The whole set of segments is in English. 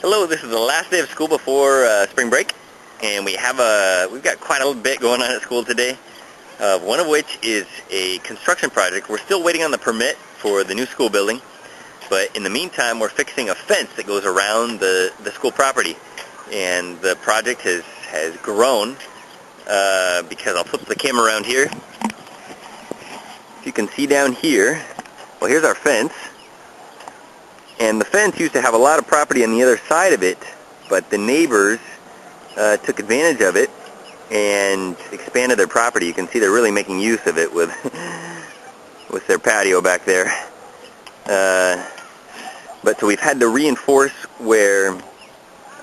Hello, this is the last day of school before spring break, and we've got quite a bit going on at school today, one of which is a construction project. We're still waiting on the permit for the new school building, but in the meantime we're fixing a fence that goes around the school property, and the project has grown because I'll flip the camera around here. You can see down here, well, here's our fence. And the fence used to have a lot of property on the other side of it, but the neighbors took advantage of it and expanded their property. You can see they're really making use of it with with their patio back there. But so we've had to reinforce where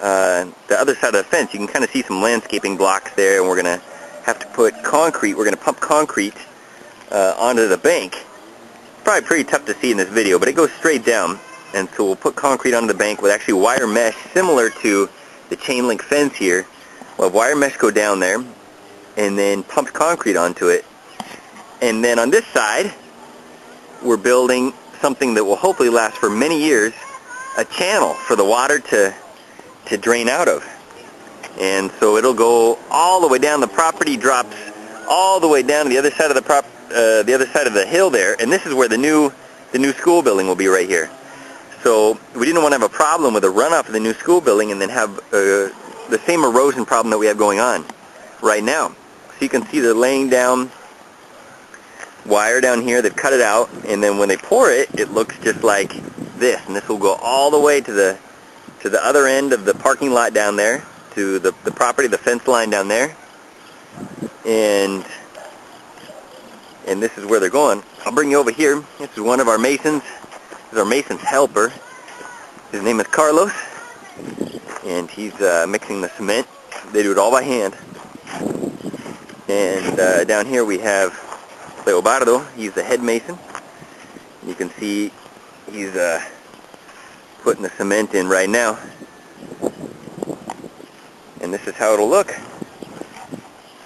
the other side of the fence. You can kind of see some landscaping blocks there, and we're going to have to put concrete. We're going to pump concrete onto the bank. It's probably pretty tough to see in this video, but it goes straight down. And so we'll put concrete onto the bank with actually wire mesh similar to the chain link fence here. We'll have wire mesh go down there and then pump concrete onto it. And then on this side, we're building something that will hopefully last for many years, a channel for the water to drain out of. And so it'll go all the way down. The property drops all the way down to the other side of the other side of the hill there. And this is where the new school building will be, right here. So we didn't want to have a problem with a runoff of the new school building and then have the same erosion problem that we have going on right now. So you can see they're laying down wire down here. They've cut it out, and then when they pour it, it looks just like this. And this will go all the way to the other end of the parking lot down there, to the property, the fence line down there. And this is where they're going. I'll bring you over here. This is one of our masons. This is our mason's helper. His name is Carlos, and he's mixing the cement. They do it all by hand. And down here we have Leobardo. He's the head mason. You can see he's putting the cement in right now. And this is how it'll look.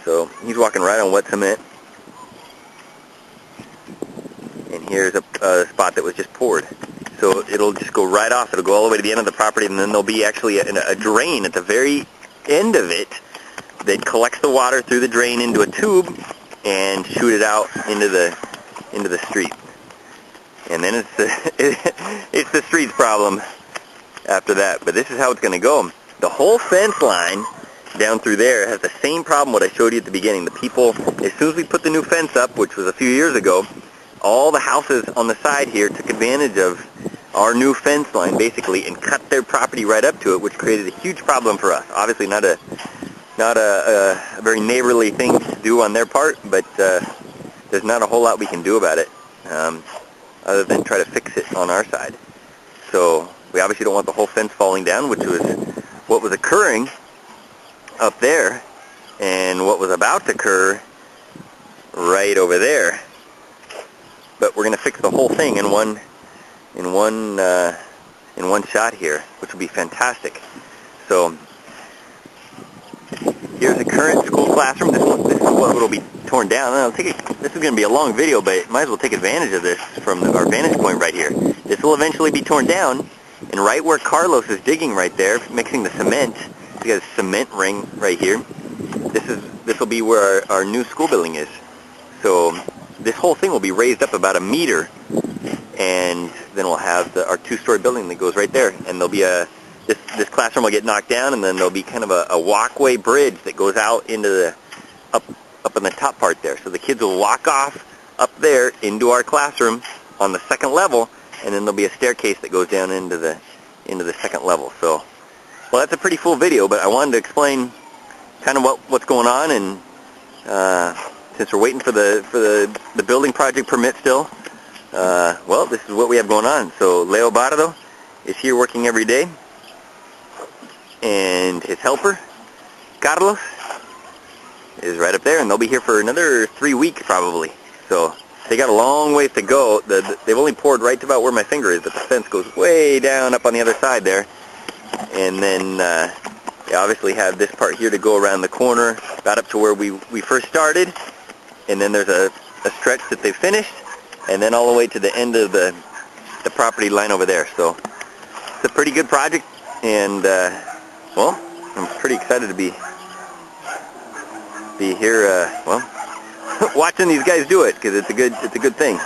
So he's walking right on wet cement. And here's a spot that was just poured. So it'll just go right off. It'll go all the way to the end of the property, and then there'll be actually a drain at the very end of it that collects the water through the drain into a tube and shoot it out into the street. And then it's the street's problem after that. But this is how it's going to go. The whole fence line down through there has the same problem what I showed you at the beginning. The people, as soon as we put the new fence up, which was a few years ago, all the houses on the side here took advantage of our new fence line, basically, and cut their property right up to it, which created a huge problem for us. Obviously not a very neighborly thing to do on their part, but there's not a whole lot we can do about it other than try to fix it on our side. So we obviously don't want the whole fence falling down, which was what was occurring up there and what was about to occur right over there. But we're going to fix the whole thing in one shot here, which will be fantastic. So here's a current school classroom. This is what will be torn down. This is going to be a long video, but might as well take advantage of this from our vantage point right here. This will eventually be torn down, and right where Carlos is digging right there, mixing the cement, we got a cement ring right here. This will be where our new school building is. So this whole thing will be raised up about 1 meter, and then we'll have our two-story building that goes right there. And there'll be this classroom will get knocked down, and then there'll be kind of a walkway bridge that goes out into up in the top part there. So the kids will walk off up there into our classroom on the second level, and then there'll be a staircase that goes down into the second level. So, well, that's a pretty full video, but I wanted to explain kind of what's going on, and since we're waiting for the building project permit still, well, this is what we have going on. So Leobardo is here working every day, and his helper, Carlos, is right up there, and they'll be here for another 3 weeks probably. So they got a long ways to go. They've only poured right to about where my finger is, but the fence goes way down up on the other side there. And then they obviously have this part here to go around the corner, about up to where we first started. And then there's a stretch that they finished, and then all the way to the end of the property line over there. So it's a pretty good project. And well, I'm pretty excited to be here. Well, watching these guys do it, because it's a good thing.